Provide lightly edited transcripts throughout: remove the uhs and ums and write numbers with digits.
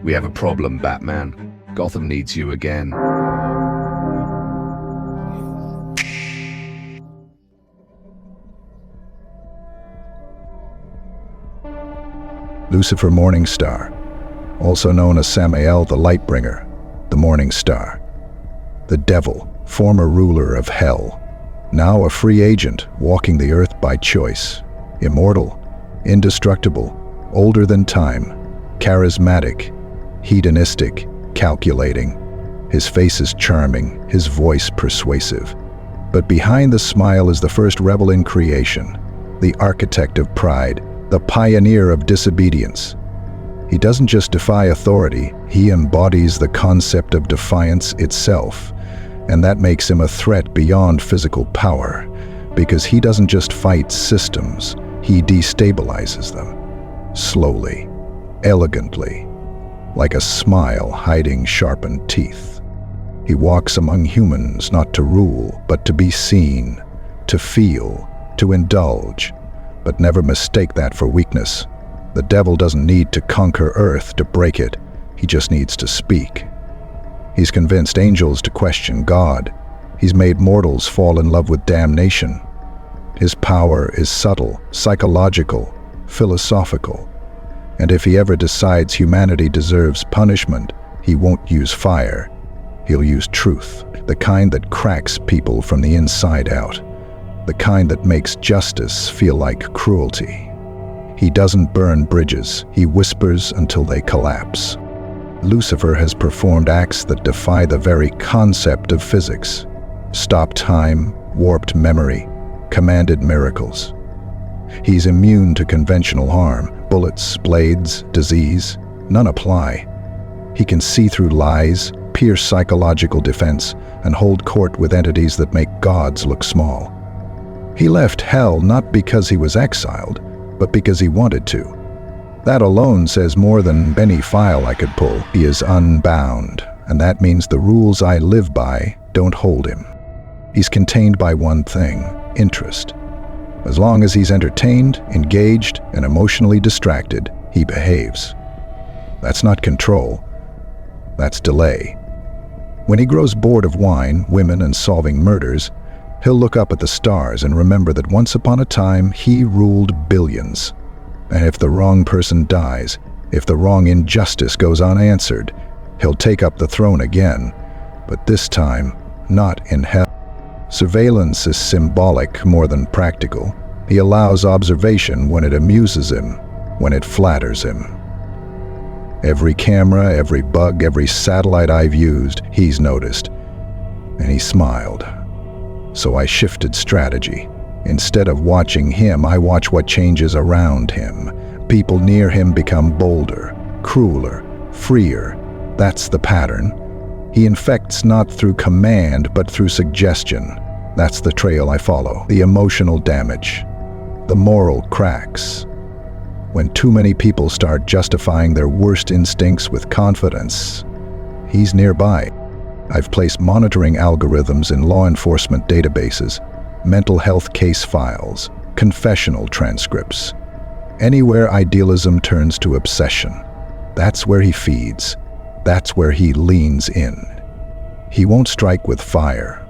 We have a problem, Batman. Gotham needs you again. Lucifer Morningstar, also known as Samael the Lightbringer, the Morningstar. The devil, former ruler of hell, now a free agent walking the earth by choice. Immortal, indestructible, older than time, charismatic, hedonistic, calculating. His face is charming, his voice persuasive. But behind the smile is the first rebel in creation, the architect of pride, the pioneer of disobedience. He doesn't just defy authority, he embodies the concept of defiance itself. And that makes him a threat beyond physical power, because he doesn't just fight systems, he destabilizes them. Slowly, elegantly, like a smile hiding sharpened teeth. He walks among humans not to rule, but to be seen, to feel, to indulge, but never mistake that for weakness. The devil doesn't need to conquer Earth to break it, he just needs to speak. He's convinced angels to question God. He's made mortals fall in love with damnation. His power is subtle, psychological, philosophical. And if he ever decides humanity deserves punishment, he won't use fire. He'll use truth, the kind that cracks people from the inside out, the kind that makes justice feel like cruelty. He doesn't burn bridges, he whispers until they collapse. Lucifer has performed acts that defy the very concept of physics. Stopped time, warped memory, commanded miracles. He's immune to conventional harm. Bullets, blades, disease, none apply. He can see through lies, pierce psychological defense, and hold court with entities that make gods look small. He left hell not because he was exiled, but because he wanted to. That alone says more than any file I could pull. He is unbound, and that means the rules I live by don't hold him. He's contained by one thing: interest. As long as he's entertained, engaged, and emotionally distracted, he behaves. That's not control, that's delay. When he grows bored of wine, women, and solving murders, he'll look up at the stars and remember that once upon a time he ruled billions. And if the wrong person dies, if the wrong injustice goes unanswered, he'll take up the throne again, but this time, not in hell. Surveillance is symbolic more than practical. He allows observation when it amuses him, when it flatters him. Every camera, every bug, every satellite I've used, he's noticed. And he smiled. So I shifted strategy. Instead of watching him, I watch what changes around him. People near him become bolder, crueler, freer. That's the pattern. He infects not through command, but through suggestion. That's the trail I follow. The emotional damage, the moral cracks. When too many people start justifying their worst instincts with confidence, he's nearby. I've placed monitoring algorithms in law enforcement databases, mental health case files, confessional transcripts. Anywhere idealism turns to obsession, that's where he feeds. That's where he leans in. He won't strike with fire.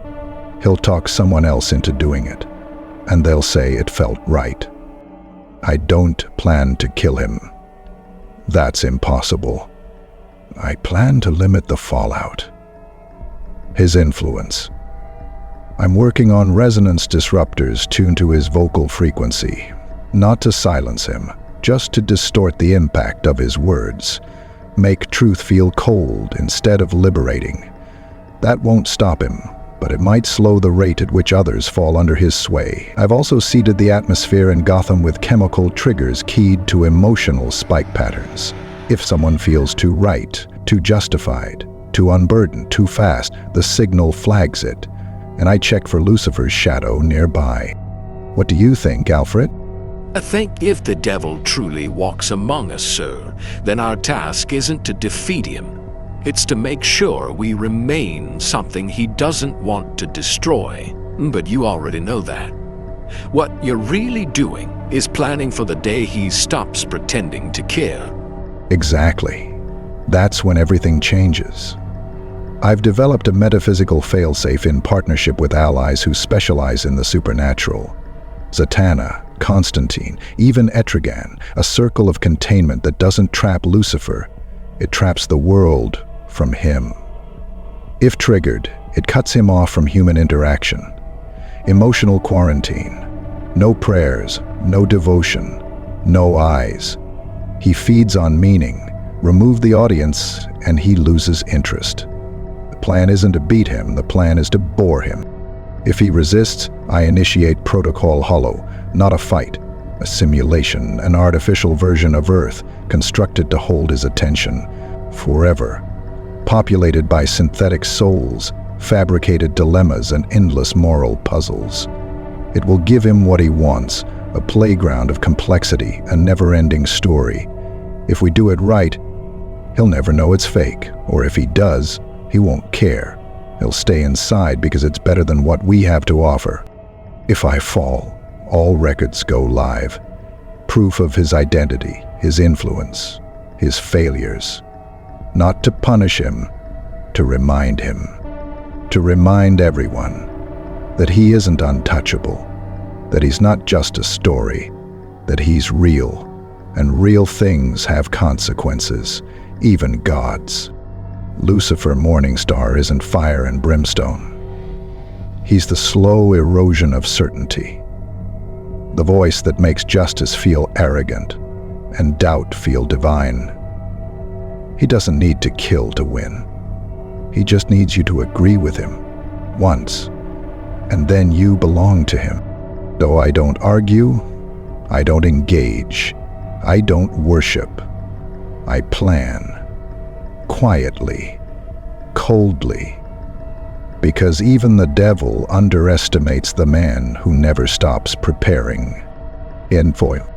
He'll talk someone else into doing it, and they'll say it felt right. I don't plan to kill him. That's impossible. I plan to limit the fallout. His influence. I'm working on resonance disruptors tuned to his vocal frequency, not to silence him, just to distort the impact of his words, make truth feel cold instead of liberating. That won't stop him, but it might slow the rate at which others fall under his sway. I've also seeded the atmosphere in Gotham with chemical triggers keyed to emotional spike patterns. If someone feels too right, too justified, too unburdened, too fast, the signal flags it. And I check for Lucifer's shadow nearby. What do you think, Alfred? I think if the devil truly walks among us, sir, then our task isn't to defeat him. It's to make sure we remain something he doesn't want to destroy. But you already know that. What you're really doing is planning for the day he stops pretending to care. Exactly. That's when everything changes. I've developed a metaphysical failsafe in partnership with allies who specialize in the supernatural. Zatanna, Constantine, even Etrigan, a circle of containment that doesn't trap Lucifer, it traps the world from him. If triggered, it cuts him off from human interaction. Emotional quarantine. No prayers, no devotion, no eyes. He feeds on meaning. Remove the audience, and he loses interest. The plan isn't to beat him, the plan is to bore him. If he resists, I initiate Protocol Hollow, not a fight, a simulation, an artificial version of Earth, constructed to hold his attention forever, populated by synthetic souls, fabricated dilemmas, and endless moral puzzles. It will give him what he wants, a playground of complexity, a never-ending story. If we do it right, he'll never know it's fake, or if he does, he won't care. He'll stay inside because it's better than what we have to offer. If I fall, all records go live. Proof of his identity, his influence, his failures. Not to punish him, to remind him. To remind everyone that he isn't untouchable, that he's not just a story, that he's real, and real things have consequences, even God's. Lucifer Morningstar isn't fire and brimstone. He's the slow erosion of certainty, the voice that makes justice feel arrogant and doubt feel divine. He doesn't need to kill to win. He just needs you to agree with him once, and then you belong to him. Though I don't argue, I don't engage, I don't worship. I plan. Quietly, coldly, because even the devil underestimates the man who never stops preparing. End foil.